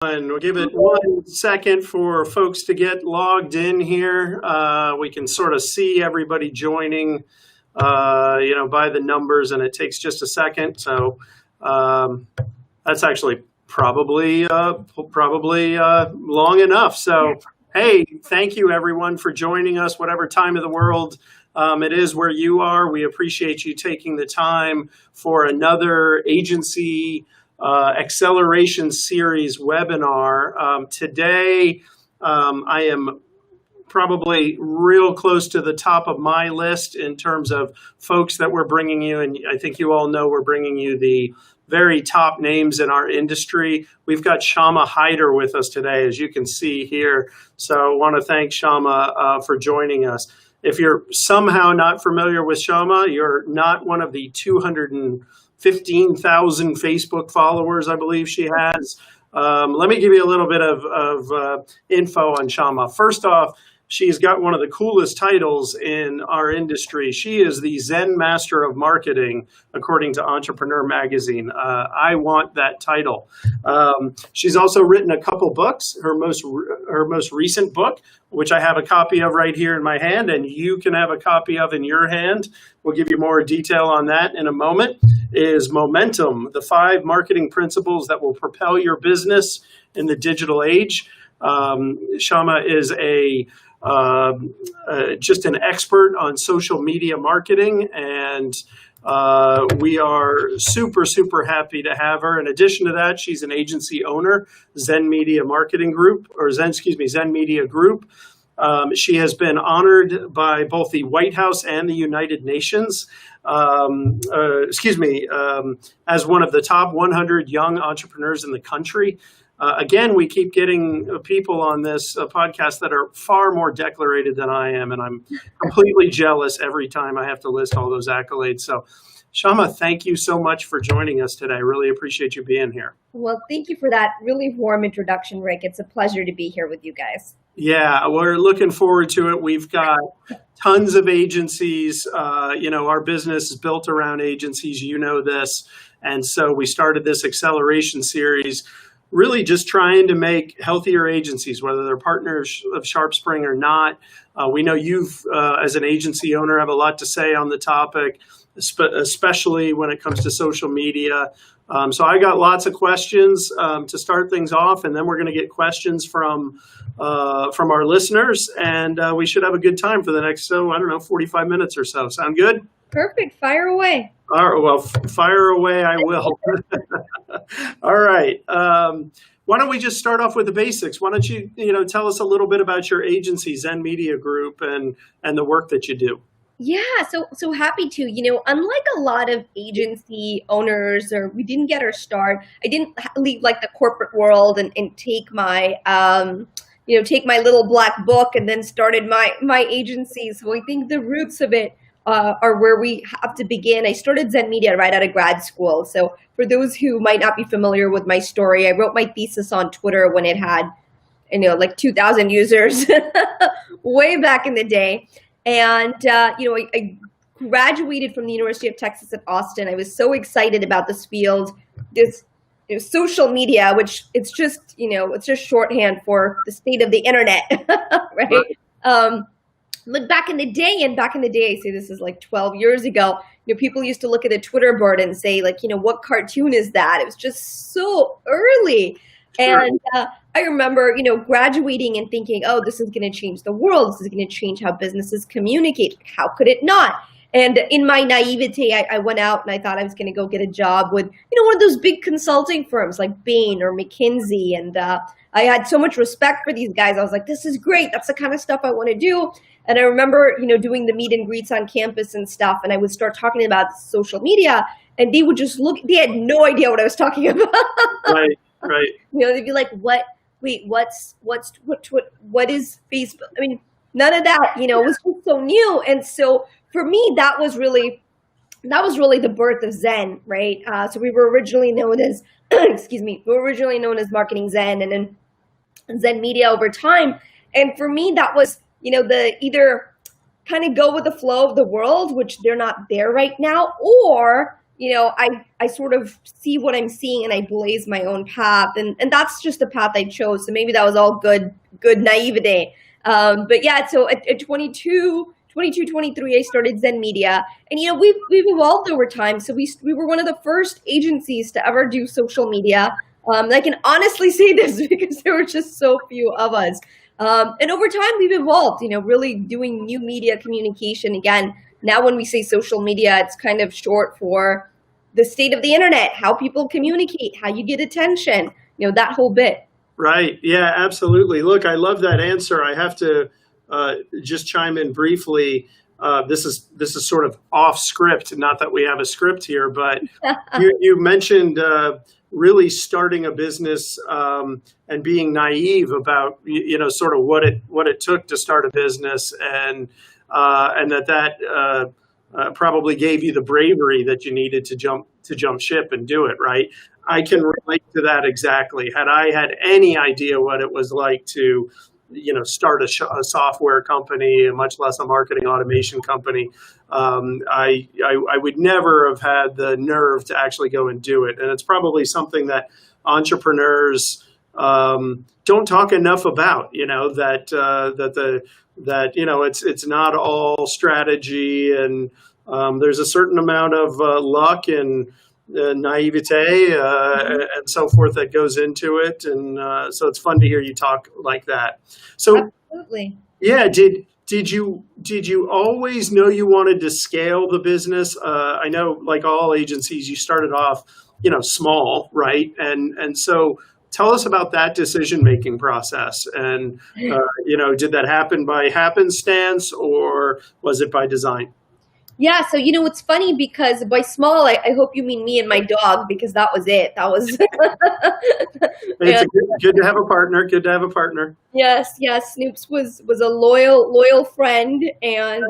And we'll give it 1 second for folks to get logged in here. We can sort of see everybody joining, by the numbers, and it takes just a second. So that's actually probably long enough. So, hey, thank you everyone for joining us, whatever time of the world it is where you are. We appreciate you taking the time for another agency acceleration series webinar. Today, I am probably real close to the top of my list in terms of folks that we're bringing you. And I think you all know we're bringing you the very top names in our industry. We've got Shama Hyder with us today, as you can see here. So I want to thank Shama for joining us. If you're somehow not familiar with Shama, you're not one of the 215,000 Facebook followers I believe she has. Let me give you a little bit of info on Shama. First off, she's got one of the coolest titles in our industry. She is the Zen Master of Marketing, according to Entrepreneur Magazine. I want that title. She's also written a couple books. Her most recent book, which I have a copy of right here in my hand, and you can have a copy of in your hand. We'll give you more detail on that in a moment, is Momentum, the 5 marketing principles that will propel your business in the digital age. Shama is just an expert on social media marketing, and we are super happy to have her. In addition to that, she's an agency owner, Zen Media Group. She has been honored by both the White House and the United Nations, as one of the top 100 young entrepreneurs in the country. Again, we keep getting people on this podcast that are far more decorated than I am, and I'm completely jealous every time I have to list all those accolades. So, Shama, thank you so much for joining us today. I really appreciate you being here. Well, thank you for that really warm introduction, Rick. It's a pleasure to be here with you guys. Yeah, we're looking forward to it. We've got tons of agencies. Our business is built around agencies. You know this. And so we started this acceleration series, really just trying to make healthier agencies, whether they're partners of SharpSpring or not. We know you've, as an agency owner, have a lot to say on the topic, especially when it comes to social media. So I got lots of questions to start things off, and then we're going to get questions from our listeners, and we should have a good time for the next, 45 minutes or so. Sound good? Perfect. Fire away. All right, well, fire away I will. All right. Why don't we just start off with the basics? Why don't you, tell us a little bit about your agency, Zen Media Group, and the work that you do? Yeah, so happy to. Unlike a lot of agency owners, or we didn't get our start, I didn't leave like the corporate world and take my take my little black book and then started my agency. So I think the roots of it are where we have to begin. I started Zen Media right out of grad school. So for those who might not be familiar with my story, I wrote my thesis on Twitter when it had, like 2,000 users way back in the day. And, I graduated from the University of Texas at Austin. I was so excited about this field, this social media, which it's just shorthand for the state of the internet, right? Look back in the day, I say this is like 12 years ago, people used to look at a Twitter board and say like, what cartoon is that? It was just so early. Sure. And I remember, graduating and thinking, oh, this is going to change the world. This is going to change how businesses communicate. How could it not? And in my naivete, I went out and I thought I was going to go get a job with, one of those big consulting firms like Bain or McKinsey. And I had so much respect for these guys. I was like, this is great. That's the kind of stuff I want to do. And I remember, doing the meet and greets on campus and stuff. And I would start talking about social media and they would just look, they had no idea what I was talking about. Right. They'd be like, what is Facebook? I mean, none of that, it was just so new. And so for me, that was really the birth of Zen, right? So we were originally known as, Marketing Zen, and then Zen Media over time. And for me, that was, the either kind of go with the flow of the world, which they're not there right now, or I sort of see what I'm seeing and I blaze my own path. And that's just the path I chose. So maybe that was all good naivete. But yeah, so at 23, I started Zen Media. And, we've evolved over time. So we were one of the first agencies to ever do social media. I can honestly say this because there were just so few of us. And over time, we've evolved, really doing new media communication. Again, now when we say social media, it's kind of short for the state of the internet, how people communicate, how you get attention, that whole bit. Right. Yeah, absolutely. Look, I love that answer. I have to just chime in briefly. This is sort of off script, not that we have a script here, but you mentioned really starting a business and being naive about sort of what it took to start a business, and that probably gave you the bravery that you needed to jump ship and do it. Right. I can relate to that exactly. Had I had any idea what it was like to start a software company, much less a marketing automation company, I would never have had the nerve to actually go and do it. And it's probably something that entrepreneurs don't talk enough about. It's not all strategy, and there's a certain amount of luck and naivete and so forth that goes into it, and so it's fun to hear you talk like that. So, absolutely, yeah. Did you always know you wanted to scale the business? I know, like all agencies, you started off, small, right? And so, tell us about that decision-making process. And did that happen by happenstance, or was it by design? Yeah, so it's funny because by small, I hope you mean me and my dog, because that was it. That was It's good to have a partner. Good to have a partner. Yes. Snoops was a loyal friend and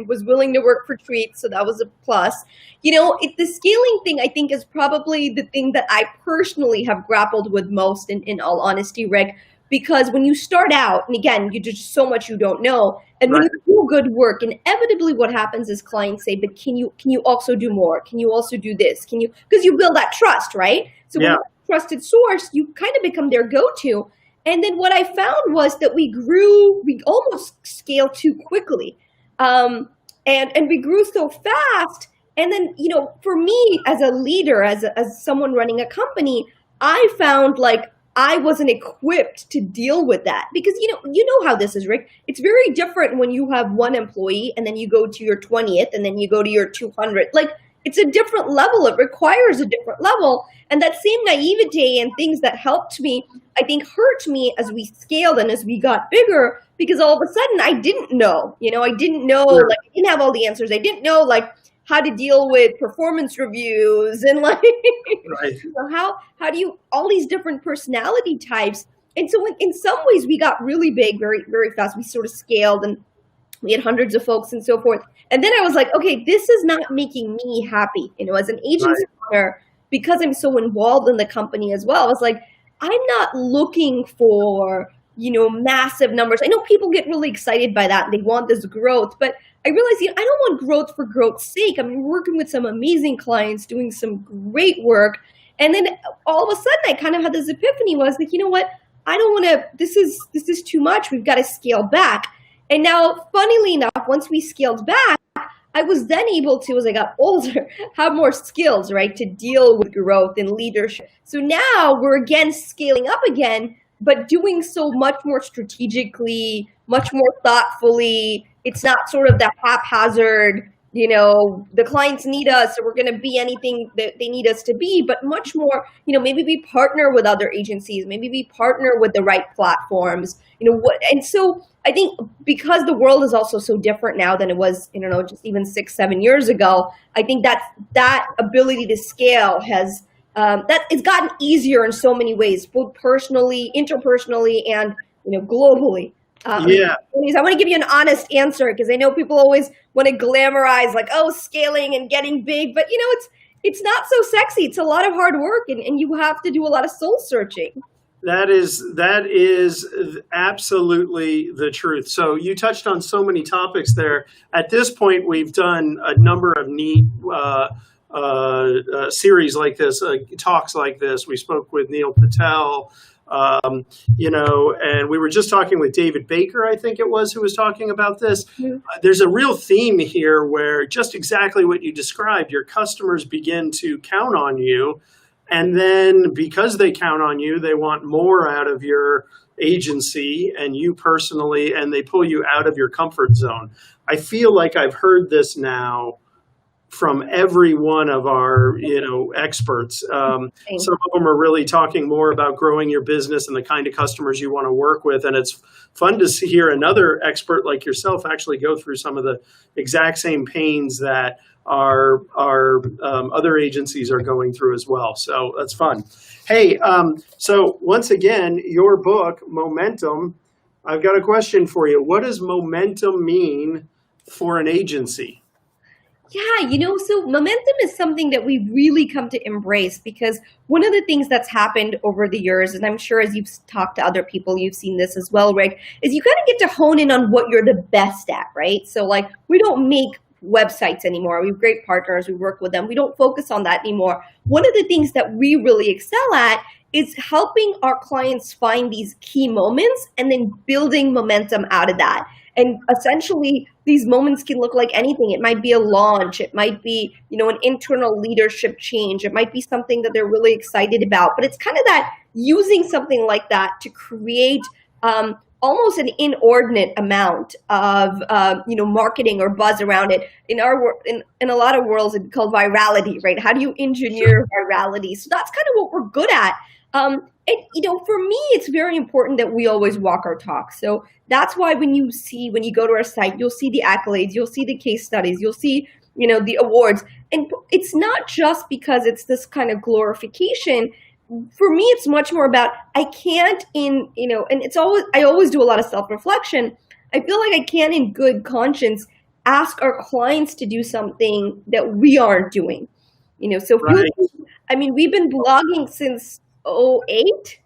was willing to work for treats, so that was a plus. The scaling thing, I think, is probably the thing that I personally have grappled with most, in all honesty, Rick. Because when you start out, and again, you do so much you don't know, and when Right. you do good work, inevitably what happens is clients say, "But can you also do more? Can you also do this? Can you?" Because you build that trust, right? So when Yeah. you're a trusted source, you kind of become their go-to. And then what I found was that we almost scaled too quickly, and we grew so fast. And then for me as a leader, as someone running a company, I found like I wasn't equipped to deal with that, because you know how this is, Rick. It's very different when you have one employee and then you go to your 20th and then you go to your 200th. Like, it's a different level. It requires a different level. And that same naivete and things that helped me, I think, hurt me as we scaled and as we got bigger, because all of a sudden I didn't know. I didn't know, Sure. like, I didn't have all the answers. I didn't know, like, how to deal with performance reviews and like Right. how do you, all these different personality types. And so in some ways we got really big very, very fast. We sort of scaled and we had hundreds of folks and so forth. And then I was like, okay, this is not making me happy. As an agency owner, because I'm so involved in the company as well, I was like, I'm not looking for, massive numbers. I know people get really excited by that and they want this growth, but I realized, I don't want growth for growth's sake. I'm working with some amazing clients, doing some great work. And then all of a sudden I kind of had this epiphany, was like, you know what? I don't want to, this is too much. We've got to scale back. And now, funnily enough, once we scaled back, I was then able to, as I got older, have more skills, right, to deal with growth and leadership. So now we're again scaling up again, but doing so much more strategically, much more thoughtfully. It's not sort of the haphazard, the clients need us, so we're going to be anything that they need us to be, but much more, maybe we partner with other agencies, maybe we partner with the right platforms, and so I think because the world is also so different now than it was, just even 6-7 years ago, I think that ability to scale has, that it's gotten easier in so many ways, both personally, interpersonally, and, globally. Yeah. I want to give you an honest answer, because I know people always want to glamorize, like, oh, scaling and getting big, but it's not so sexy. It's a lot of hard work, and you have to do a lot of soul searching. That is absolutely the truth. So you touched on so many topics there. At this point, we've done a number of neat series like this, talks like this. We spoke with Neil Patel, and we were just talking with David Baker, I think it was, who was talking about this. There's a real theme here where just exactly what you described, your customers begin to count on you. And then because they count on you, they want more out of your agency and you personally, and they pull you out of your comfort zone. I feel like I've heard this now from every one of our, experts. Some of them are really talking more about growing your business and the kind of customers you want to work with. And it's fun to hear another expert like yourself actually go through some of the exact same pains that our other agencies are going through as well. So that's fun. Hey, so once again, your book, Momentum, I've got a question for you. What does momentum mean for an agency? Yeah, so momentum is something that we really come to embrace, because one of the things that's happened over the years, and I'm sure as you've talked to other people, you've seen this as well, Rick, is you kind of get to hone in on what you're the best at, right? So like, we don't make websites anymore. We have great partners. We work with them. We don't focus on that anymore. One of the things that we really excel at is helping our clients find these key moments and then building momentum out of that. And essentially, these moments can look like anything. It might be a launch. It might be, an internal leadership change. It might be something that they're really excited about. But it's kind of that using something like that to create almost an inordinate amount of, marketing or buzz around it. In a lot of worlds, it's called virality, right? How do you engineer virality? So that's kind of what we're good at. For me, it's very important that we always walk our talk. So that's why when you go to our site, you'll see the accolades, you'll see the case studies, you'll see, the awards. And it's not just because it's this kind of glorification. For me, it's much more about, I always do a lot of self-reflection. I feel like I can't in good conscience ask our clients to do something that we aren't doing. So right. We've been blogging since 2008,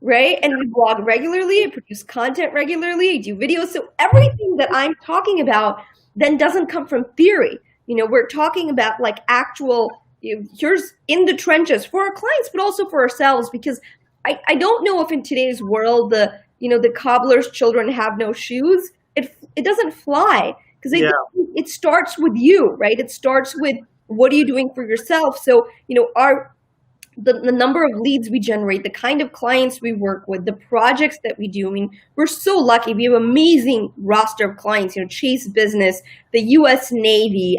right? And we blog regularly, I produce content regularly, I do videos. So everything that I'm talking about then doesn't come from theory. We're talking about like actual, here's in the trenches for our clients, but also for ourselves, because I don't know if in today's world, the cobbler's children have no shoes. It doesn't fly, because it starts with you, right? It starts with, what are you doing for yourself? So, the number of leads we generate, the kind of clients we work with, the projects that we do. We're so lucky. We have an amazing roster of clients, Chase Business, the US Navy,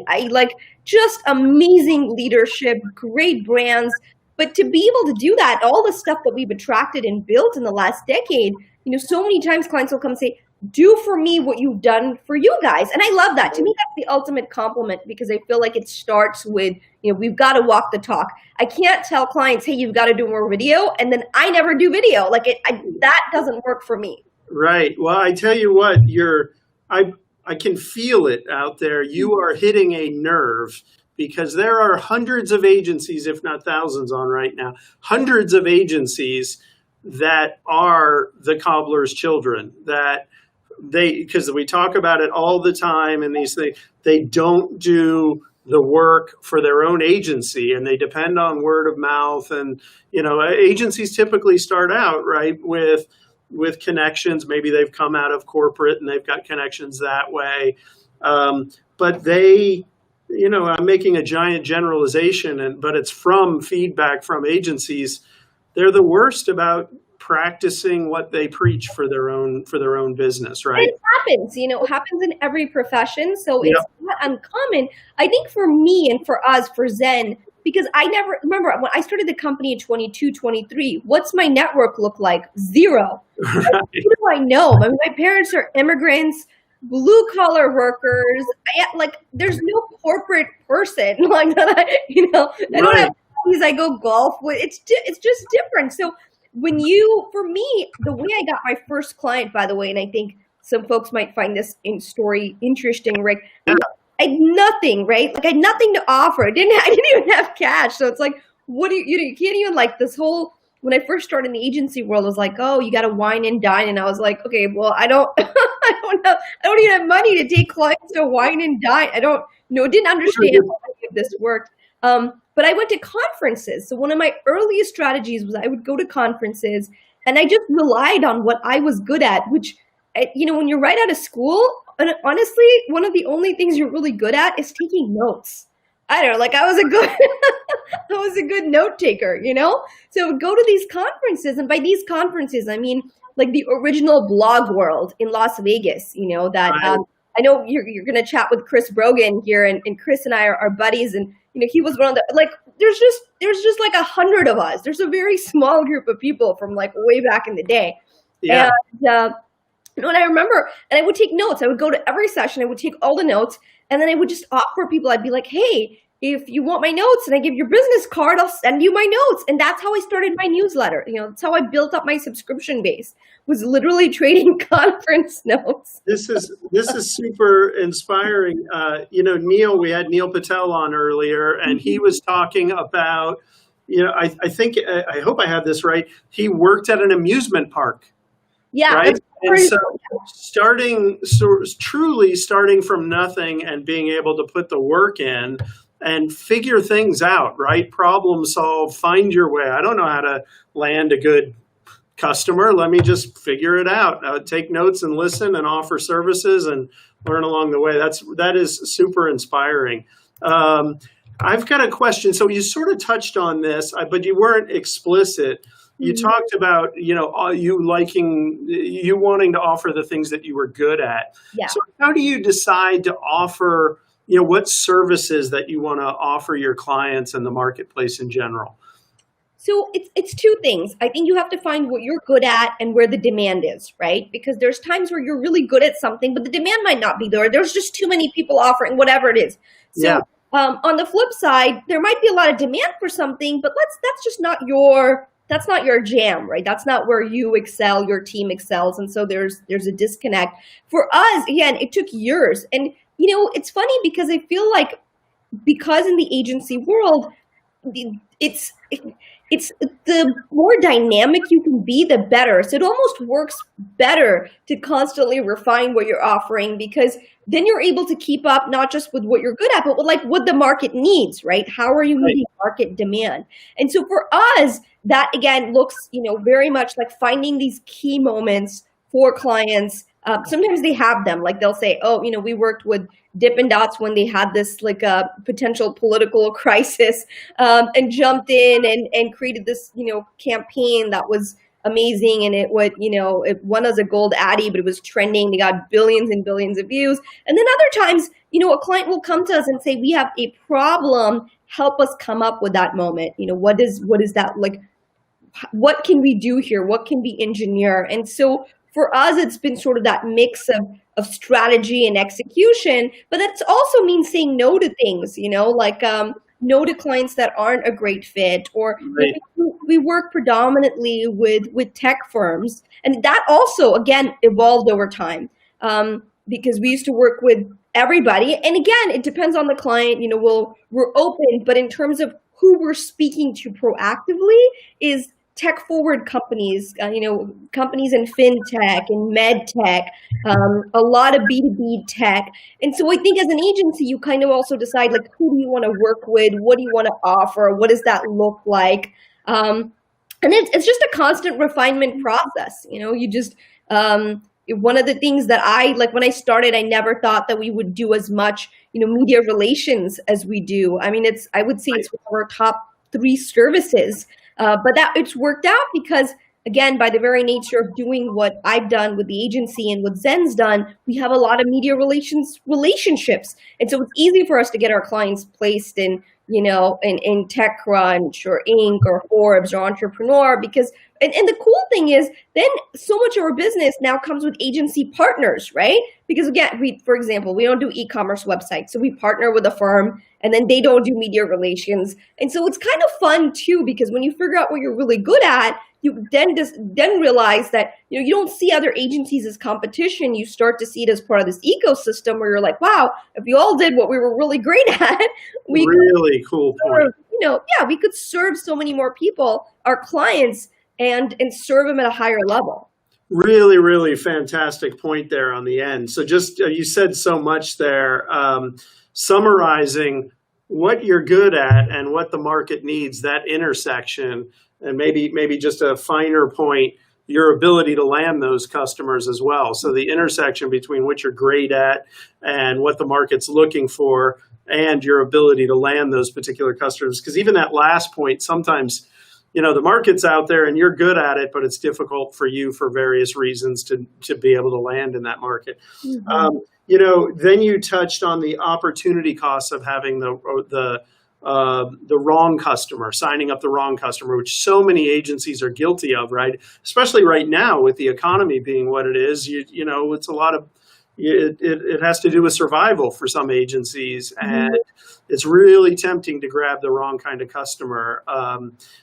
just amazing leadership, great brands. But to be able to do that, all the stuff that we've attracted and built in the last decade, so many times clients will come and say, do for me what you've done for you guys. And I love that. To me, that's the ultimate compliment, because I feel like it starts with, we've got to walk the talk. I can't tell clients, hey, you've got to do more video, and then I never do video. That doesn't work for me. Right. Well, I tell you what, I can feel it out there. You are hitting a nerve, because there are hundreds of agencies, if not thousands on right now, hundreds of agencies that are the cobbler's children, because we talk about it all the time, and these things, they don't do the work for their own agency, and they depend on word of mouth. And, agencies typically start out, right, with connections. Maybe they've come out of corporate and they've got connections that way. But they, I'm making a giant generalization, but it's from feedback from agencies. They're the worst about practicing what they preach for their own business, right? It happens, it happens in every profession. So it's not uncommon. I think for me and for us, for Zen, because I never remember when I started the company in 22, 23, what's my network look like? Zero. Right. Who do I know? My parents are immigrants, blue collar workers. There's no corporate person like that. I don't have hobbies I go golf with. It's just different. So for me, the way I got my first client, by the way, and I think some folks might find this story interesting, Rick. Yeah. I had nothing, right? I had nothing to offer. I didn't even have cash. So it's like, what do you can't even this whole, when I first started in the agency world, I was like, oh, you got to wine and dine. And I was like, okay, well, I don't even have money to take clients to wine and dine. I didn't understand how this worked. But I went to conferences. So one of my earliest strategies was I would go to conferences and I just relied on what I was good at, which, when you're right out of school, and honestly, one of the only things you're really good at is taking notes. I don't know, like I was a good, I was a good note taker, So I would go to these conferences, and by these conferences, I mean like the original blog world in Las Vegas, that Right. I know you're going to chat with Chris Brogan here, and Chris and I are buddies, and he was one of the like. There's just like 100 of us. There's a very small group of people from like way back in the day, Yeah. and and I remember, and I would take notes. I would go to every session. I would take all the notes, and then I would just offer people. I'd be like, "Hey, if you want my notes and I give your business card, I'll send you my notes." And that's how I started my newsletter. That's how I built up my subscription base. Was literally trading conference notes. This is super inspiring. Neil, we had Neil Patel on earlier, and he was talking about, I think, I hope I have this right. He worked at an amusement park, Yeah, right? that's And so truly starting from nothing and being able to put the work in and figure things out, right? Problem solve, find your way. I don't know how to land a good customer. Let me just figure it out. Take notes and listen and offer services and learn along the way. That is super inspiring. I've got a question. So you sort of touched on this, but you weren't explicit. You talked about, you wanting to offer the things that you were good at. yeah. So how do you decide to offer, what services that you want to offer your clients and the marketplace in general? So it's two things. I think you have to find what you're good at and where the demand is, right? Because there's times where you're really good at something, but the demand might not be there. There's just too many people offering whatever it is. So Yeah. on the flip side, there might be a lot of demand for something, but that's just not your jam, right? That's not where you excel, your team excels. And so there's a disconnect. For us, again, it took years. And it's funny because I feel like because in the agency world, it's the more dynamic you can be, the better. So it almost works better to constantly refine what you're offering, because then you're able to keep up not just with what you're good at, but with like what the market needs, right? How are you meeting market demand? And so for us, that again looks, very much like finding these key moments for clients. Sometimes they have them, like they'll say, "Oh, we worked with Dippin' Dots when they had this like a potential political crisis, and jumped in and created this, campaign that was amazing, and it won us a gold Addy, but it was trending. They got billions and billions of views." And then other times, a client will come to us and say, "We have a problem. Help us come up with that moment. What is that like? What can we do here? What can we engineer?" And so for us, it's been sort of that mix of strategy and execution, but that also means saying no to things, like no to clients that aren't a great fit, or Right. we work predominantly with tech firms, and that also again evolved over time, because we used to work with everybody, and again it depends on the client. We're open, but in terms of who we're speaking to proactively is tech forward companies, companies in fintech and med tech, a lot of B2B tech. And so I think as an agency, you kind of also decide like, who do you want to work with? What do you want to offer? What does that look like? And it's just a constant refinement process. You just, one of the things that I like when I started, I never thought that we would do as much, media relations as we do. I mean, I would say it's one of our top 3 services. But that it's worked out because, again, by the very nature of doing what I've done with the agency and what Zen's done, we have a lot of media relationships. And so it's easy for us to get our clients placed in TechCrunch or Inc. or Forbes or Entrepreneur, because and the cool thing is then so much of our business now comes with agency partners, right? Because again, for example, we don't do e-commerce websites. So we partner with a firm and then they don't do media relations. And so it's kind of fun too, because when you figure out what you're really good at, you then realize that you don't see other agencies as competition. You start to see it as part of this ecosystem where you're like, wow, if we all did what we were really great at, we really cool point. we could serve so many more people, our clients, and serve them at a higher level. Really, really fantastic point there on the end. So just, you said so much there. Summarizing, what you're good at and what the market needs, that intersection, and maybe just a finer point, your ability to land those customers as well. So the intersection between what you're great at and what the market's looking for and your ability to land those particular customers. Because even that last point, sometimes, the market's out there and you're good at it, but it's difficult for you for various reasons to be able to land in that market. Mm-hmm. Then you touched on the opportunity costs of having the wrong customer, signing up the wrong customer, which so many agencies are guilty of, right? Especially right now with the economy being what it is, it's a lot of, it has to do with survival for some agencies, and it's really tempting to grab the wrong kind of customer.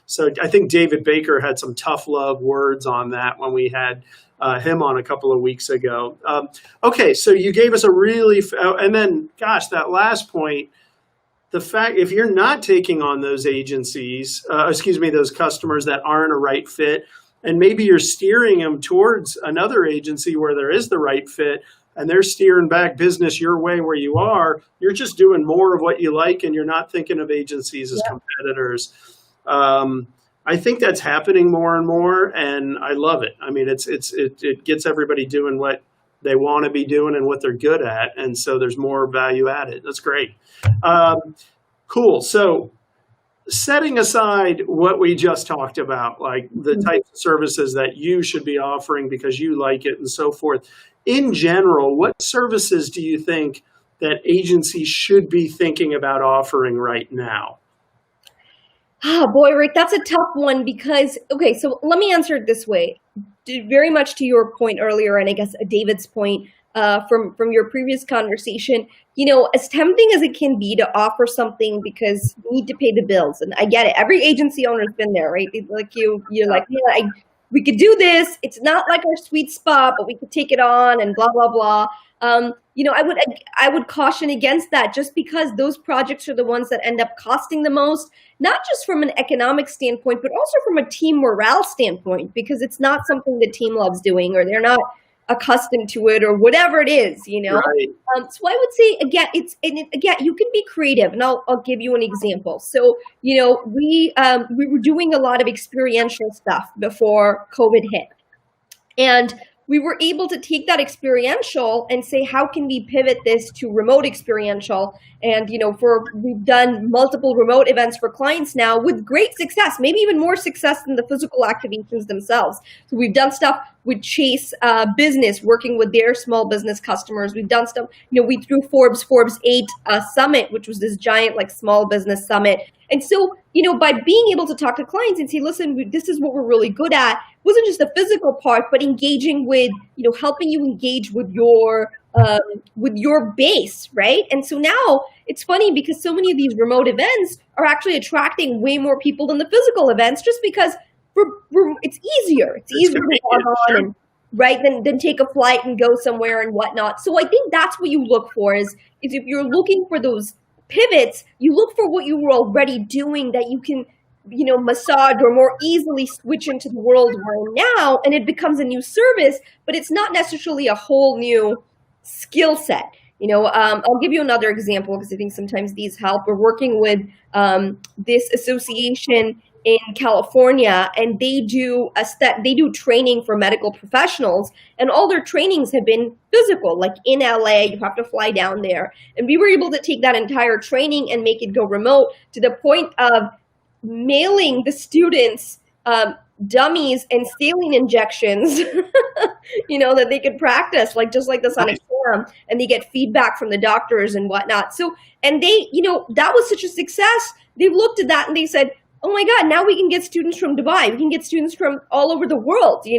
So I think David Baker had some tough love words on that when we had him on a couple of weeks ago. Okay, so you gave us and then, gosh, that last point, the fact, if you're not taking on those agencies, those customers that aren't a right fit, and maybe you're steering them towards another agency where there is the right fit, and they're steering back business your way where you are, you're just doing more of what you like, and you're not thinking of agencies as competitors. I think that's happening more and more, and I love it. I mean, it gets everybody doing what they want to be doing and what they're good at, and so there's more value added. That's great. Cool. So setting aside what we just talked about, like the types of services that you should be offering because you like it and so forth, in general, what services do you think that agencies should be thinking about offering right now? Oh boy, Rick, that's a tough one because, okay, so let me answer it this way. Very much to your point earlier, and I guess David's point from your previous conversation, as tempting as it can be to offer something because you need to pay the bills, and I get it. Every agency owner's been there, right? Like you're like, yeah, we could do this. It's not like our sweet spot, but we could take it on and blah, blah, blah. I would caution against that just because those projects are the ones that end up costing the most, not just from an economic standpoint, but also from a team morale standpoint, because it's not something the team loves doing or they're not accustomed to it or whatever it is, Right. So I would say, again, you can be creative, and I'll give you an example. So, we were doing a lot of experiential stuff before COVID hit. And we were able to take that experiential and say, how can we pivot this to remote experiential? And, we've done multiple remote events for clients now with great success, maybe even more success than the physical activations themselves. So we've done stuff with Chase Business, working with their small business customers. We've done stuff, we threw Forbes 8 Summit, which was this giant small business summit. And so, by being able to talk to clients and say, listen, this is what we're really good at, wasn't just the physical part, but engaging with, helping you engage with your base, right? And so now it's funny because so many of these remote events are actually attracting way more people than the physical events, just because it's easier. It's easier to log on and right than take a flight and go somewhere and whatnot. So I think that's what you look for is if you're looking for those pivots, you look for what you were already doing that you can, massage or more easily switch into the world we're in now, and it becomes a new service, but it's not necessarily a whole new skill set. I'll give you another example because I think sometimes these help. We're working with this association in California, and they do training for medical professionals, and all their trainings have been physical, like in LA. You have to fly down there, and we were able to take that entire training and make it go remote to the point of mailing the students dummies and saline injections, that they could practice, just like this on exam, and they get feedback from the doctors and whatnot. So, and they, that was such a success. They looked at that and they said, oh my God, now we can get students from Dubai. We can get students from all over the world, we're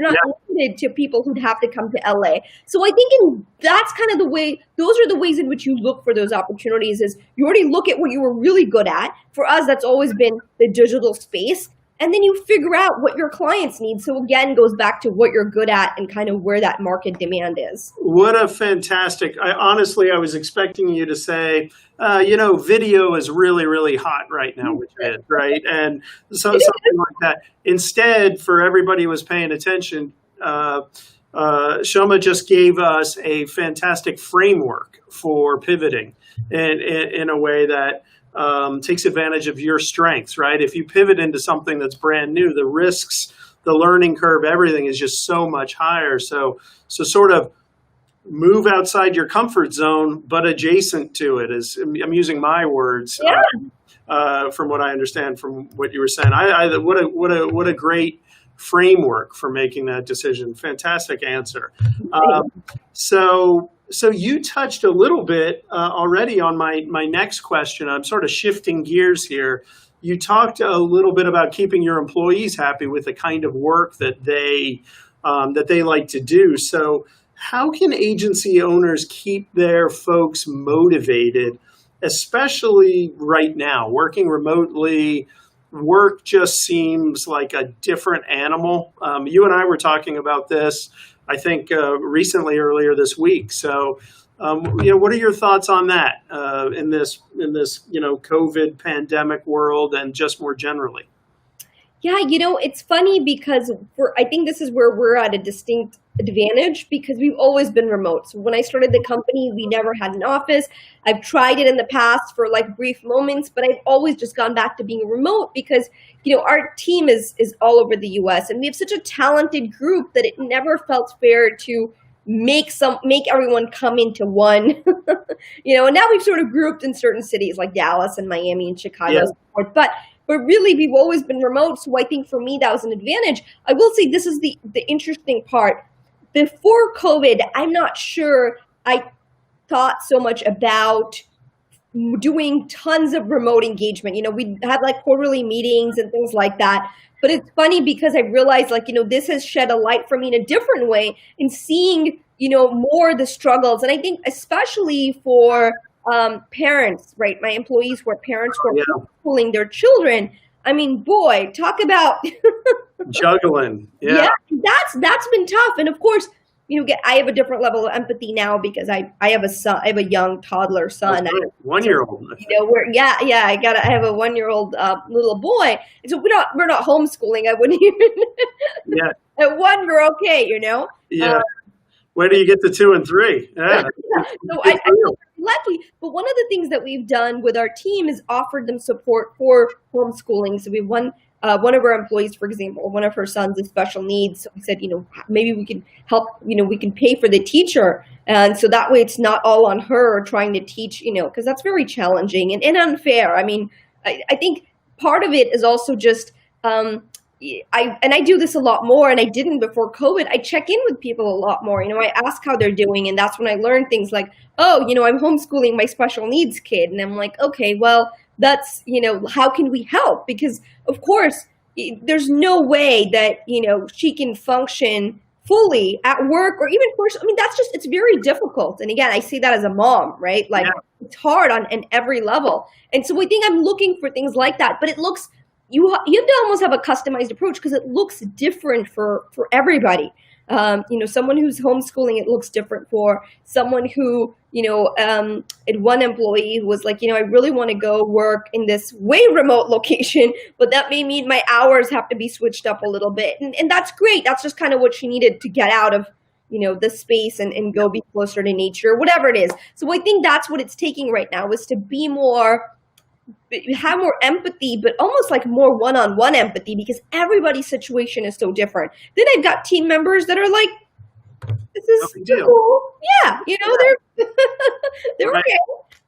not limited to people who'd have to come to LA. So I think that's kind of the way, those are the ways in which you look for those opportunities is you already look at what you were really good at. For us, that's always been the digital space. And then you figure out what your clients need. So again, goes back to what you're good at and kind of where that market demand is. What a fantastic, honestly, I was expecting you to say, video is really, really hot right now, which is, right? And so something like that. Instead, for everybody who was paying attention, Shama just gave us a fantastic framework for pivoting. in a way that takes advantage of your strengths, right? If you pivot into something that's brand new, the risks, the learning curve, everything is just so much higher. So sort of move outside your comfort zone, but adjacent to it. Is I'm using my words. Yeah. From what I understand from what you were saying. What a great framework for making that decision. Fantastic answer. So you touched a little bit already on my next question. I'm sort of shifting gears here. You talked a little bit about keeping your employees happy with the kind of work that they like to do. So how can agency owners keep their folks motivated, especially right now, working remotely? Work just seems like a different animal. You and I were talking about this, I think, recently, earlier this week. So, what are your thoughts on that in this COVID pandemic world and just more generally? Yeah, it's funny because I think this is where we're at a distinct advantage because we've always been remote. So when I started the company, we never had an office. I've tried it in the past for like brief moments, but I've always just gone back to being remote because, our team is all over the US and we have such a talented group that it never felt fair to make everyone come into one, and now we've sort of grouped in certain cities like Dallas and Miami and Chicago, Yeah. and so forth. But really, we've always been remote, so I think for me that was an advantage. I will say this is the interesting part. Before COVID, I'm not sure I thought so much about doing tons of remote engagement. We'd have like quarterly meetings and things like that. But it's funny because I realized this has shed a light for me in a different way in seeing, more the struggles. And I think especially for parents, right? My employees who are parents who are homeschooling their children. I mean, boy, talk about Juggling. yeah, that's been tough. And of course, I have a different level of empathy now because I have a son, I have a young toddler son. Okay. 1-year-old. I have a 1-year-old little boy. And so we're not homeschooling. I wouldn't even. Yeah. At one, we're okay. Yeah. Where do you get the 2 and 3? Yeah. So I feel lucky. But one of the things that we've done with our team is offered them support for homeschooling. So we have one of our employees, for example, one of her sons has special needs. So we said, maybe we can help, we can pay for the teacher. And so that way it's not all on her trying to teach, because that's very challenging and unfair. I mean, I think part of it is also just, I do this a lot more, and I didn't before COVID. I check in with people a lot more. I ask how they're doing, and that's when I learned things like, I'm homeschooling my special needs kid, and I'm like, okay, well, that's how can we help? Because of course, there's no way that she can function fully at work or even personally. I mean, it's very difficult. And again, I say that as a mom, right? Like It's hard on every level, and so I think I'm looking for things like that. But it looks. You have to almost have a customized approach because it looks different for everybody. Someone who's homeschooling, it looks different for someone who, and one employee who was like, I really want to go work in this way remote location, but that may mean my hours have to be switched up a little bit. And that's great. That's just kind of what she needed to get out of, the space and go be closer to nature, whatever it is. So I think that's what it's taking right now is to have more empathy, but almost like more one-on-one empathy because everybody's situation is so different. Then I've got team members that are like, this is cool. Yeah, they're right. okay.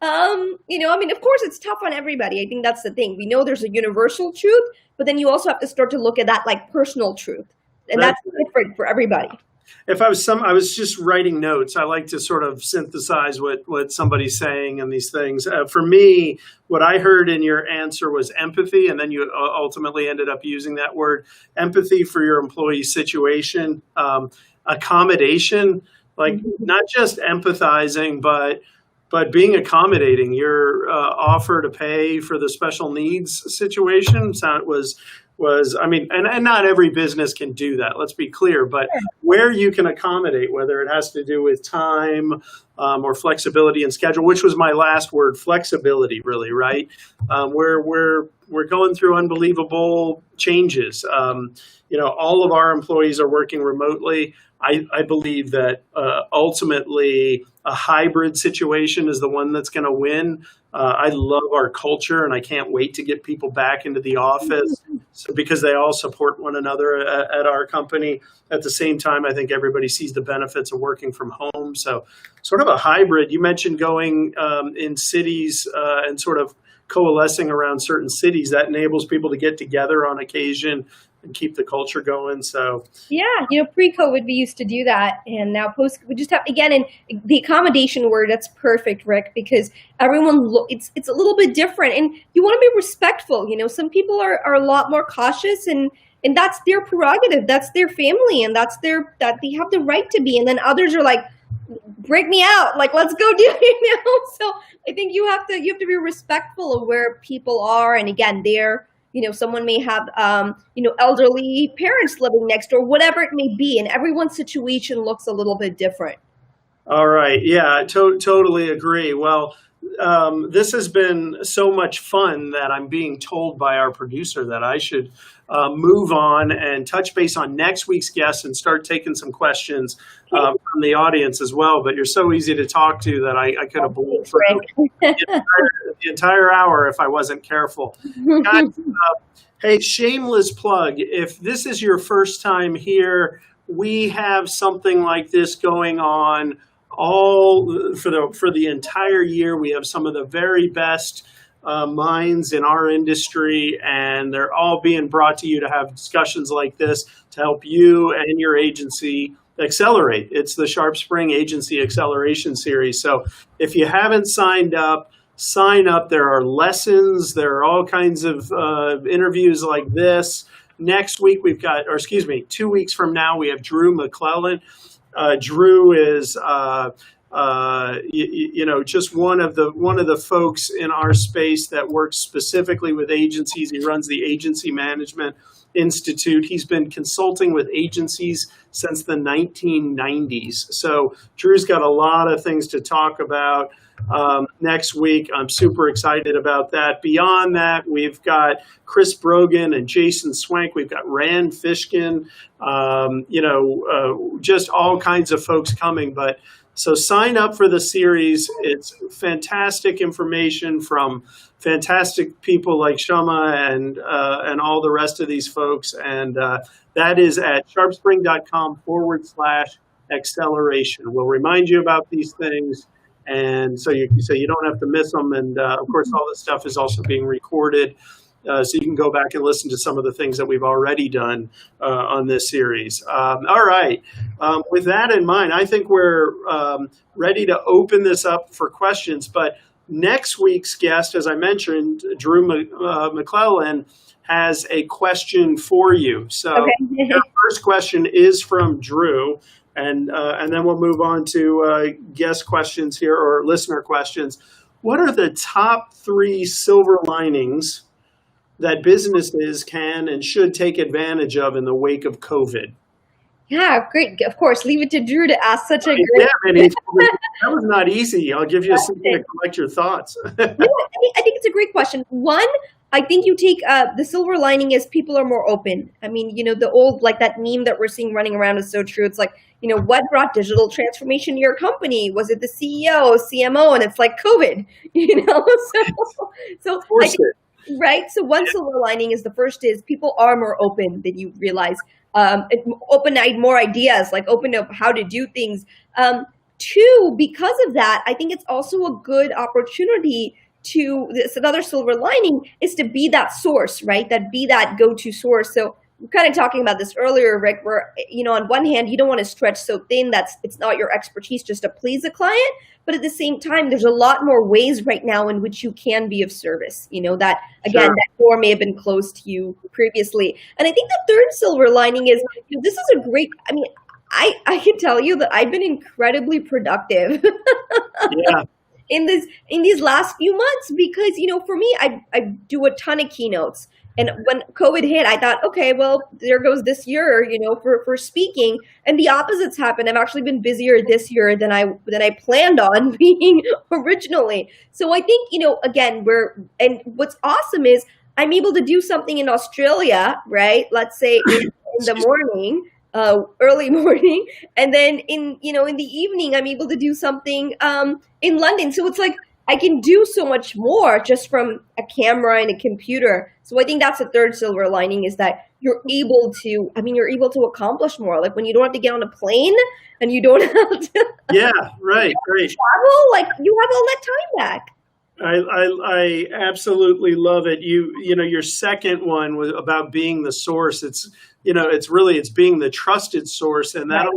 I mean, of course it's tough on everybody. I think that's the thing. We know there's a universal truth, but then you also have to start to look at that like personal truth. And that's different for everybody. If I was just writing notes. I like to sort of synthesize what somebody's saying and these things. For me, what I heard in your answer was empathy, and then you ultimately ended up using that word, empathy for your employee's situation, accommodation, like not just empathizing, but being accommodating. Your offer to pay for the special needs situation was, I mean, and not every business can do that, let's be clear, but where you can accommodate, whether it has to do with time or flexibility in schedule, which was my last word, flexibility, really, right? We're going through unbelievable changes. All of our employees are working remotely. I believe that ultimately a hybrid situation is the one that's going to win. I love our culture, and I can't wait to get people back into the office because they all support one another at our company. At the same time, I think everybody sees the benefits of working from home. So sort of a hybrid. You mentioned going in cities and sort of coalescing around certain cities. That enables people to get together on occasion and keep the culture going. So yeah, pre-COVID we used to do that, and now post we just have again. And the accommodation word, that's perfect, Rick, because everyone it's a little bit different, and you want to be respectful. Some people are a lot more cautious, and that's their prerogative, that's their family, and that they have the right to be. And then others are like, break me out, like let's go do it. So I think you have to be respectful of where people are, and again, someone may have, elderly parents living next door, whatever it may be, and everyone's situation looks a little bit different. All right. Yeah, totally agree. Well, this has been so much fun that I'm being told by our producer that I should move on and touch base on next week's guest and start taking some questions from the audience as well. But you're so easy to talk to that I could have blown through the entire hour if I wasn't careful. Guys, hey, shameless plug. If this is your first time here, we have something like this going on all for the entire year. We have some of the very best minds in our industry, and they're all being brought to you to have discussions like this to help you and your agency accelerate. It's the SharpSpring Agency Acceleration Series. So if you haven't signed up, sign up. There are lessons. There are all kinds of interviews like this. Next week, 2 weeks from now, we have Drew McClellan. Drew is, just one of the folks in our space that works specifically with agencies. He runs the Agency Management Institute. He's been consulting with agencies since the 1990s. So Drew's got a lot of things to talk about next week. I'm super excited about that. Beyond that, we've got Chris Brogan and Jason Swank. We've got Rand Fishkin, just all kinds of folks coming. So sign up for the series. It's fantastic information from fantastic people like Shama and all the rest of these folks. And that is at sharpspring.com/acceleration. We'll remind you about these things. And so you don't have to miss them. And of course, all this stuff is also being recorded. So you can go back and listen to some of the things that we've already done on this series. All right. With that in mind, I think we're ready to open this up for questions. But next week's guest, as I mentioned, Drew McClellan, has a question for you. So our first question is from Drew. And then we'll move on to guest questions here or listener questions. What are the top 3 silver linings that businesses can and should take advantage of in the wake of COVID? Yeah, great. Of course, leave it to Drew to ask such a great... That was not easy. I'll give you a second to collect your thoughts. I think it's a great question. One, I think you take the silver lining is people are more open. I mean, the old, like that meme that we're seeing running around is so true. It's like, what brought digital transformation to your company? Was it the CEO, CMO? And it's like COVID, So I think, right. So one silver lining is the first is people are more open than you realize. Open-eyed, more ideas, like open up how to do things. 2, because of that, I think it's also a good opportunity this another silver lining is to be that source, right? Be that go-to source. So we're kind of talking about this earlier, Rick, where, on one hand, you don't want to stretch so thin it's not your expertise just to please a client. But at the same time, there's a lot more ways right now in which you can be of service, that, again, that door may have been closed to you previously. And I think the third silver lining is, this is a great, I can tell you that I've been incredibly productive. Yeah. In these last few months, because, for me, I do a ton of keynotes. And when COVID hit, I thought, okay, well, there goes this year, for speaking. And the opposites happened. I've actually been busier this year than I planned on being originally. So I think, again, and what's awesome is I'm able to do something in Australia, right? Let's say in the morning, early morning, and then in the evening I'm able to do something in London. So it's like I can do so much more just from a camera and a computer. So I think that's the third silver lining, is that you're able to accomplish more. Like when you don't have to get on a plane and you don't have to Yeah, right, right. travel, like you have all that time back. I absolutely love it. Your second one was about being the source. It's being the trusted source, and Right.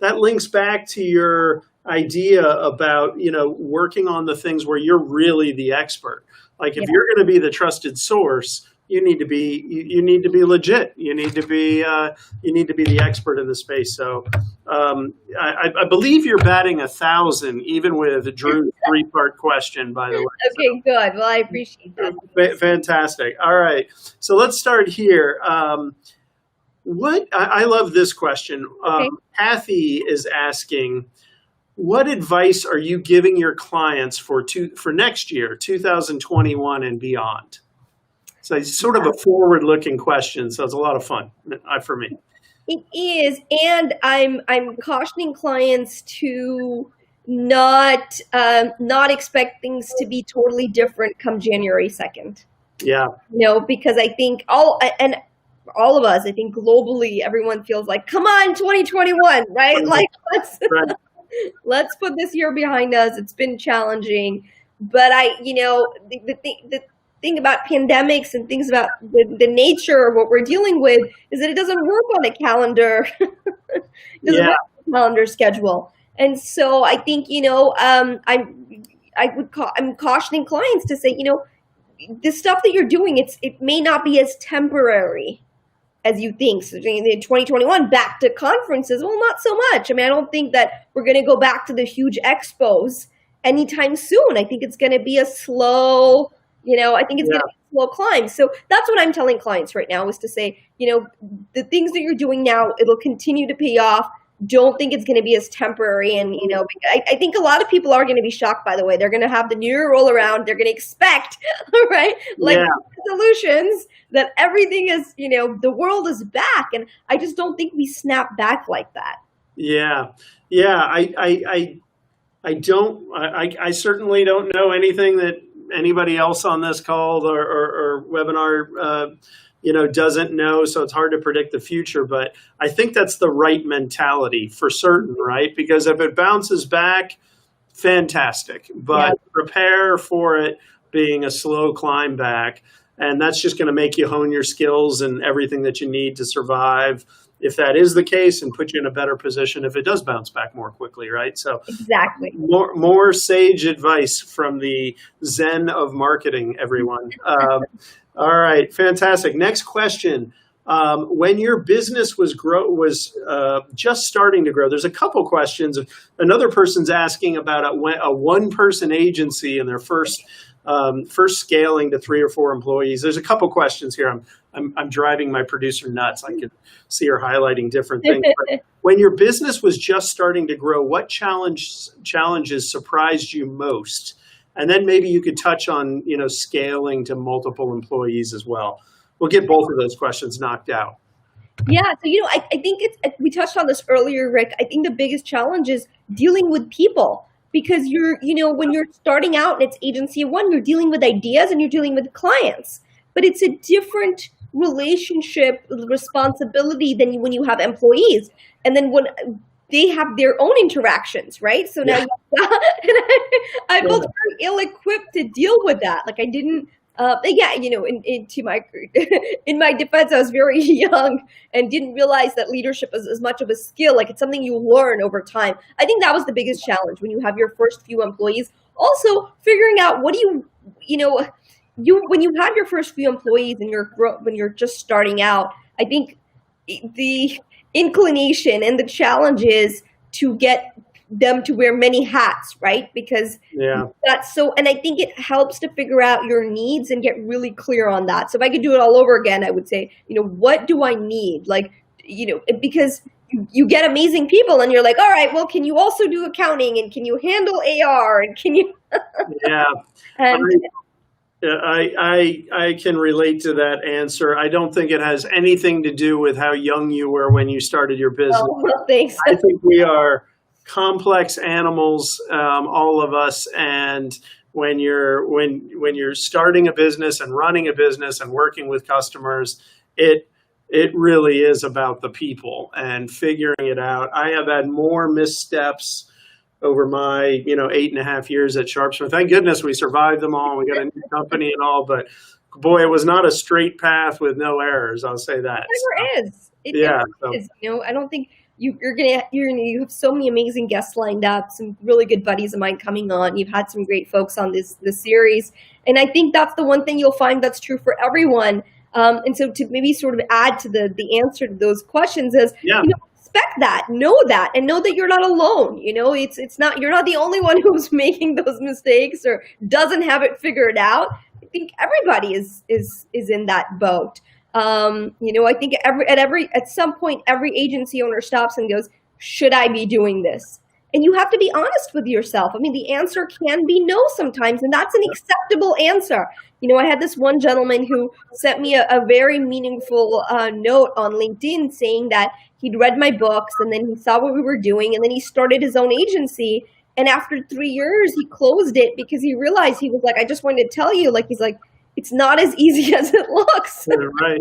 that links back to your idea about, working on the things where you're really the expert. Like if Yeah. you're going to be the trusted source, you need to be legit. You need to be the expert in the space. So I believe you're batting 1,000, even with Drew's three-part question, by the way. Okay, good. Well, I appreciate that. Fantastic. All right. So let's start here. I love this question. Okay. Kathy is asking, what advice are you giving your clients for next year, 2021 and beyond? So it's sort of a forward-looking question. So it's a lot of fun for me. It is, and I'm cautioning clients to not expect things to be totally different come January 2nd. Yeah. Because I think all of us, I think globally, everyone feels like, come on, 2021, right? Like Right. let's put this year behind us. It's been challenging, but the thing about pandemics and things about the nature of what we're dealing with is that it doesn't work on a calendar. It doesn't work on a calendar schedule. And so I think, I'm cautioning clients to say, the stuff that you're doing, it may not be as temporary as you think. So in 2021, back to conferences, well, not so much. I mean, I don't think that we're going to go back to the huge expos anytime soon. I think it's going to be a slow, I think it's going to be a slow climb. So that's what I'm telling clients right now, is to say, the things that you're doing now, it'll continue to pay off. Don't think it's going to be as temporary. And, I think a lot of people are going to be shocked, by the way. They're going to have the new year roll around. They're going to expect, right? Like solutions that everything is, the world is back. And I just don't think we snap back like that. Yeah. Yeah. I certainly don't know anything that anybody else on this call or webinar, doesn't know. So it's hard to predict the future, but I think that's the right mentality for certain, right? Because if it bounces back, fantastic, but prepare for it being a slow climb back. And that's just going to make you hone your skills and everything that you need to survive, if that is the case, and put you in a better position if it does bounce back more quickly, right? So exactly. More sage advice from the Zen of marketing, everyone. All right, fantastic. Next question. When your business was just starting to grow, there's a couple questions. Another person's asking about a one-person agency and their first scaling to 3 or 4 employees. There's a couple questions here. I'm driving my producer nuts. I can see her highlighting different things. But when your business was just starting to grow, what challenges surprised you most? And then maybe you could touch on, scaling to multiple employees as well. We'll get both of those questions knocked out. Yeah. So, I think we touched on this earlier, Rick. I think the biggest challenge is dealing with people, because when you're starting out and it's agency one, you're dealing with ideas and you're dealing with clients, but it's a different relationship responsibility than when you have employees. And then when they have their own interactions, right? So now, I felt very ill-equipped to deal with that. Like I didn't, in my defense, I was very young and didn't realize that leadership is as much of a skill. Like it's something you learn over time. I think that was the biggest challenge when you have your first few employees. Also, figuring out when you have your first few employees and when you're just starting out, I think the inclination and the challenge is to get them to wear many hats, right? Because that's so, and I think it helps to figure out your needs and get really clear on that. So if I could do it all over again, I would say, what do I need? Like, because you get amazing people and you're like, all right, well, can you also do accounting and can you handle AR and can you? Yeah. And I can relate to that answer. I don't think it has anything to do with how young you were when you started your business. Oh, well, thanks. I think we are complex animals, all of us, and when you're starting a business and running a business and working with customers, it really is about the people and figuring it out. I have had more missteps over my 8.5 years at SharpSpring. Thank goodness we survived them all. We got a new company and all, but boy, it was not a straight path with no errors. I'll say that. It never is. It Yeah. never is. I don't think you have so many amazing guests lined up, some really good buddies of mine coming on. You've had some great folks on this series, and I think that's the one thing you'll find that's true for everyone. And so to maybe sort of add to the answer to those questions is, expect that, know that, and know that you're not alone. It's not, you're not the only one who's making those mistakes or doesn't have it figured out. I think everybody is in that boat. I think at some point, every agency owner stops and goes, should I be doing this? And you have to be honest with yourself. I mean, the answer can be no sometimes, and that's an acceptable answer. I had this one gentleman who sent me a very meaningful note on LinkedIn saying that he'd read my books and then he saw what we were doing and then he started his own agency. And after 3 years, he closed it because he realized, he was like, I just wanted to tell you, he's like, it's not as easy as it looks. Right.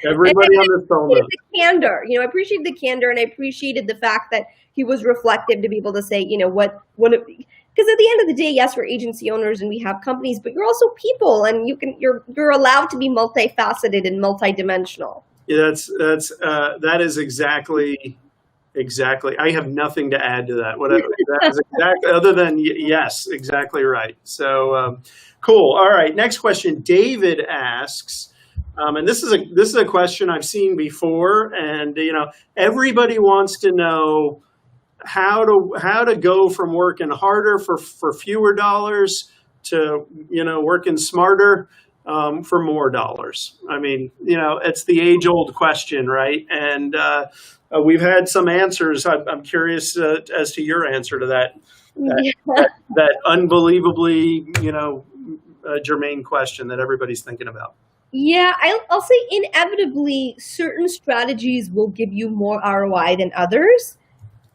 Everybody on this phone. The candor. I appreciated the candor, and I appreciated the fact that he was reflective to be able to say, because at the end of the day, yes, we're agency owners and we have companies, but you're also people, and you're allowed to be multifaceted and multidimensional. Yeah, that is exactly. I have nothing to add to that. Whatever that is exactly, other than yes, exactly right. So cool. All right. Next question. David asks, and this is a question I've seen before, and everybody wants to know how to go from working harder for fewer dollars to working smarter for more dollars. I mean, it's the age-old question, right? And we've had some answers. I'm curious as to your answer to that unbelievably, germane question that everybody's thinking about. Yeah, I'll say inevitably certain strategies will give you more ROI than others.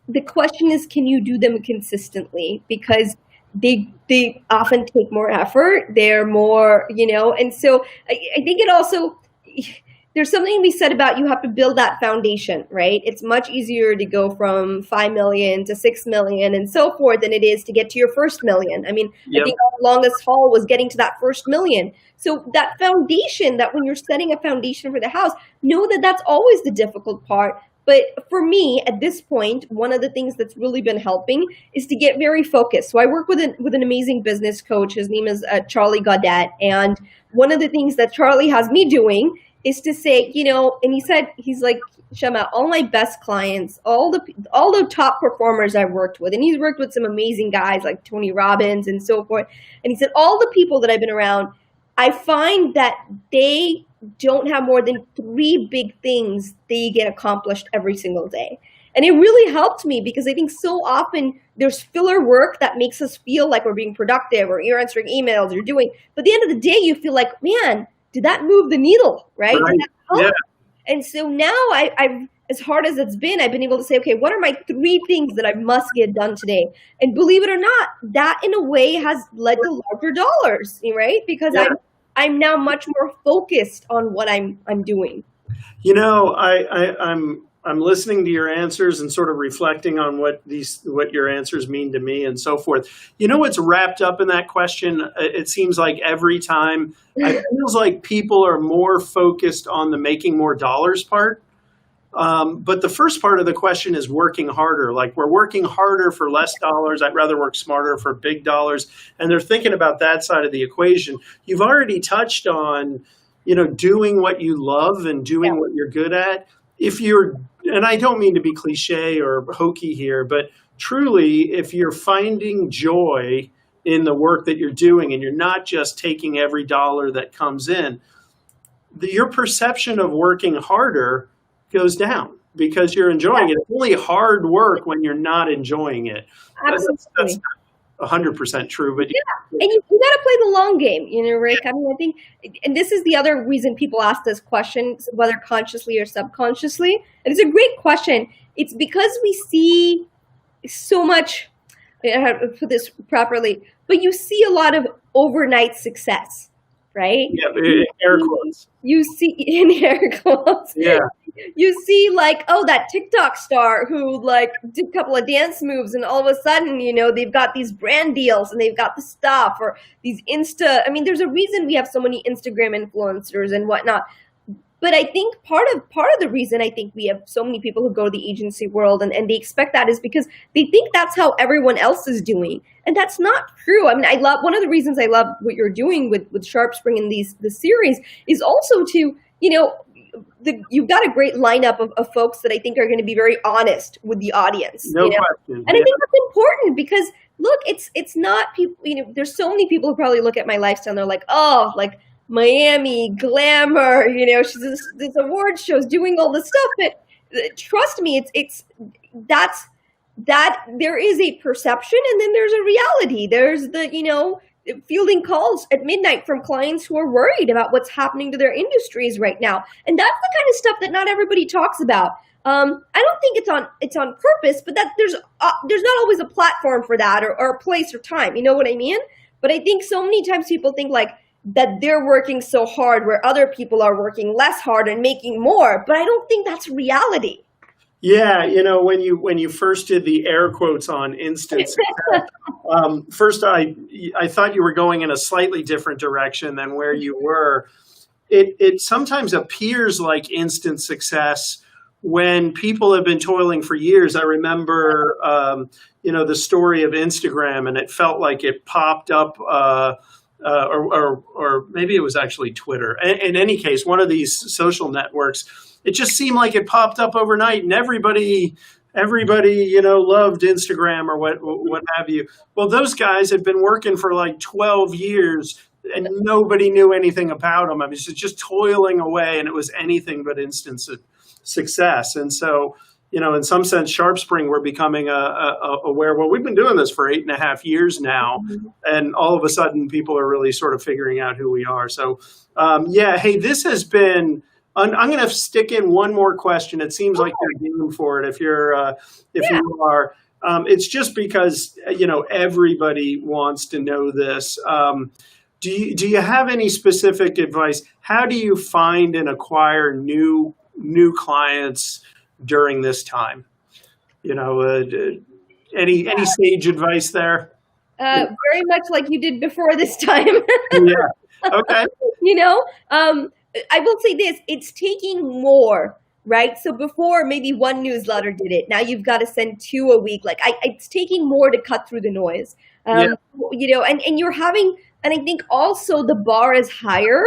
The question is, can you do them consistently? Because they often take more effort. They're more, and so I think it also, there's something to be said about, you have to build that foundation, right? It's much easier to go from 5 million to 6 million and so forth than it is to get to your first million. I mean, yep. I think our longest haul was getting to that first million. So that foundation, that when you're setting a foundation for the house, know that that's always the difficult part. But for me, at this point, one of the things that's really been helping is to get very focused. So I work with an amazing business coach. His name is Charlie Gaudette. And one of the things that Charlie has me doing is to say, and he's like, Shama, all my best clients, all the top performers I've worked with, and he's worked with some amazing guys like Tony Robbins and so forth. And he said, all the people that I've been around, I find that they don't have more than 3 big things they get accomplished every single day. And it really helped me, because I think so often there's filler work that makes us feel like we're being productive, or you're answering emails, you're doing, but at the end of the day, you feel like, man, did that move the needle, right? Right. Yeah. And so now I've, as hard as it's been, I've been able to say, okay, what are my 3 things that I must get done today? And believe it or not, that in a way has led to larger dollars, right? Because I'm now much more focused on what I'm doing. I'm listening to your answers and sort of reflecting on what your answers mean to me and so forth. What's wrapped up in that question? It seems like every time, it feels like people are more focused on the making more dollars part. But the first part of the question is working harder. Like, we're working harder for less dollars. I'd rather work smarter for big dollars. And they're thinking about that side of the equation. You've already touched on, doing what you love and doing what you're good at. And I don't mean to be cliche or hokey here, but truly, if you're finding joy in the work that you're doing and you're not just taking every dollar that comes in, your perception of working harder goes down because you're enjoying it. It's only hard work when you're not enjoying it. Absolutely. 100% true, but And you got to play the long game, Rick. I mean, I think, and this is the other reason people ask this question, whether consciously or subconsciously. And it's a great question. It's because we see so much, I have to put this properly, but you see a lot of overnight success, right? Yeah, air quotes. You see, in air quotes. Yeah. You see like, oh, that TikTok star who like did a couple of dance moves and all of a sudden, they've got these brand deals and they've got the stuff, or these I mean, there's a reason we have so many Instagram influencers and whatnot. But I think part of the reason I think we have so many people who go to the agency world and they expect that is because they think that's how everyone else is doing. And that's not true. I mean, one of the reasons I love what you're doing with SharpSpring and the series is also to, you've got a great lineup of folks that I think are going to be very honest with the audience. No question. And I think that's important because look, it's not people, there's so many people who probably look at my lifestyle and they're like, oh, like Miami glamour, she's this award shows doing all this stuff. But trust me, that there is a perception and then there's a reality. There's the, fielding calls at midnight from clients who are worried about what's happening to their industries right now. And that's the kind of stuff that not everybody talks about. I don't think it's on purpose, but that there's not always a platform for that or a place or time. You know what I mean? But I think so many times people think like that they're working so hard where other people are working less hard and making more. But I don't think that's reality. Yeah, when you first did the air quotes on instant success, first I thought you were going in a slightly different direction than where you were. It sometimes appears like instant success when people have been toiling for years. I remember, the story of Instagram, and it felt like it popped up, or maybe it was actually Twitter. In any case, one of these social networks. It just seemed like it popped up overnight, and everybody, loved Instagram or what have you. Well, those guys had been working for like 12 years, and nobody knew anything about them. I mean, it's just toiling away, and it was anything but instant success. And so, in some sense, SharpSpring, we're becoming aware. Well, we've been doing this for 8.5 years now, and all of a sudden, people are really sort of figuring out who we are. So, hey, this has been. I'm going to stick in one more question. It seems like you're game for it. If you are, it's just because everybody wants to know this. Do you have any specific advice? How do you find and acquire new clients during this time? Any sage advice there? Very much like you did before this time. Yeah. Okay. I will say this, it's taking more, right? So before maybe one newsletter did it. Now you've got to send 2 a week. Like it's taking more to cut through the noise. And you're having, and I think also the bar is higher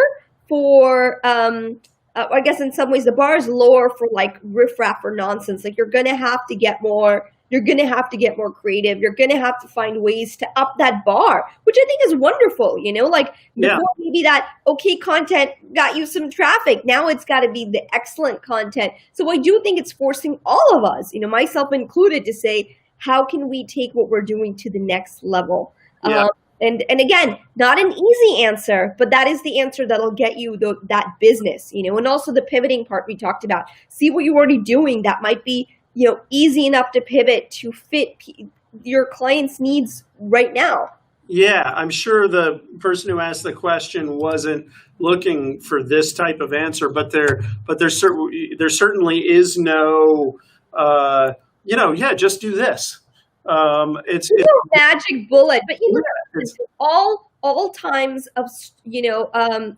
for, I guess in some ways the bar is lower for like riffraff or nonsense. Like you're going to have to get more. You're going to have to get more creative. You're going to have to find ways to up that bar, which I think is wonderful. Before maybe that okay content got you some traffic. Now it's got to be the excellent content. So I do think it's forcing all of us, myself included, to say, how can we take what we're doing to the next level? Yeah. And again, not an easy answer, but that is the answer that'll get you that business, and also the pivoting part we talked about. See what you're already doing that might be easy enough to pivot to fit your client's needs right now. Yeah, I'm sure the person who asked the question wasn't looking for this type of answer, but there certainly is no, just do this. It's no magic bullet, but all times of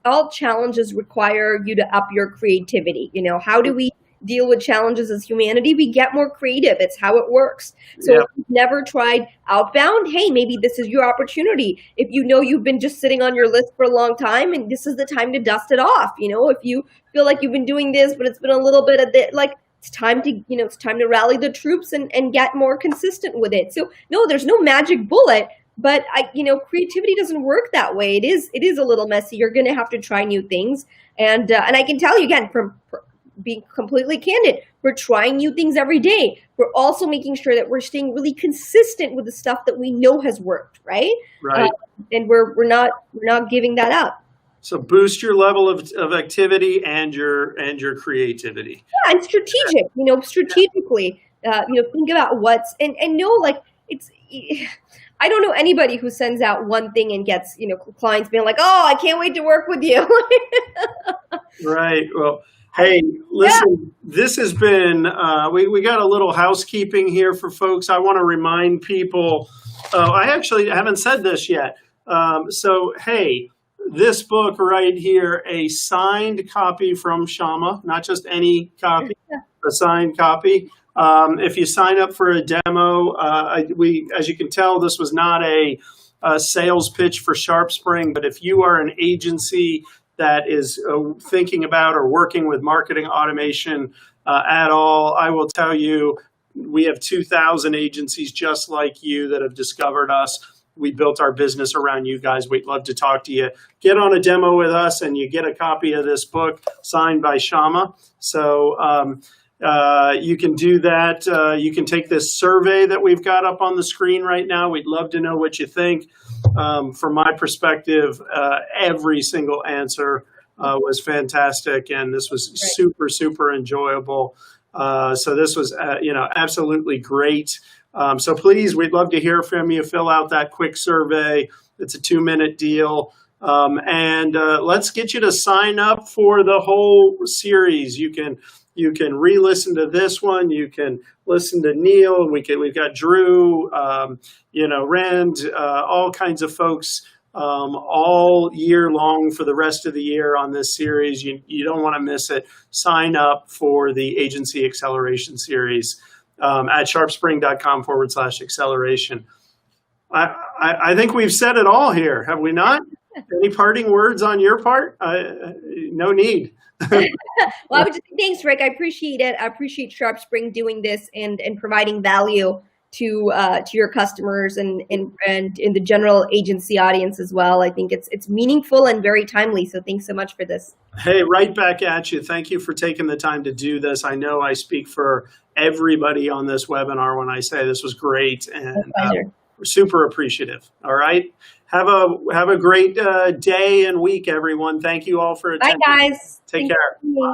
all challenges require you to up your creativity. How do we deal with challenges as humanity? We get more creative. It's how it works. So if you've never tried outbound, hey, maybe this is your opportunity. If you've been just sitting on your list for a long time and this is the time to dust it off. If you feel like you've been doing this, but it's been a little bit of it's time to rally the troops and get more consistent with it. So no, there's no magic bullet, but creativity doesn't work that way. It is a little messy. You're going to have to try new things. And I can tell you again from being completely candid, we're trying new things every day. We're also making sure that we're staying really consistent with the stuff that we know has worked, right? Right. And we're not giving that up. So boost your level of activity and your creativity. Yeah, and strategic, strategically, think about what's and know, like, it's. I don't know anybody who sends out one thing and gets, clients being like, "Oh, I can't wait to work with you." Right. Well, hey, listen, this has been, we got a little housekeeping here for folks. I want to remind people, I actually haven't said this yet. So, hey, this book right here, a signed copy from Shama, not just any copy, a signed copy. If you sign up for a demo, as you can tell, this was not a sales pitch for SharpSpring, but if you are an agency that is thinking about or working with marketing automation at all, I will tell you, we have 2,000 agencies just like you that have discovered us. We built our business around you guys. We'd love to talk to you. Get on a demo with us and you get a copy of this book signed by Shama. So you can do that. You can take this survey that we've got up on the screen right now. We'd love to know what you think. From my perspective, every single answer was fantastic, and this was super, super enjoyable. So this was, absolutely great. So please, we'd love to hear from you. Fill out that quick survey. It's a 2-minute deal. And let's get you to sign up for the whole series. You can re-listen to this one. You can listen to Neil. We've got Drew, Rand, all kinds of folks all year long for the rest of the year on this series. You don't want to miss it. Sign up for the Agency Acceleration Series at sharpspring.com/acceleration. I think we've said it all here, have we not? Any parting words on your part? No need. Well, I would just thanks, Rick. I appreciate it. I appreciate SharpSpring doing this and providing value to your customers and in the general agency audience as well. I think it's meaningful and very timely. So thanks so much for this. Hey, right back at you. Thank you for taking the time to do this. I know I speak for everybody on this webinar when I say this was great, and we're super appreciative. All right. Have a great day and week, everyone. Thank you all for attending. Bye, guys. Take care. Bye.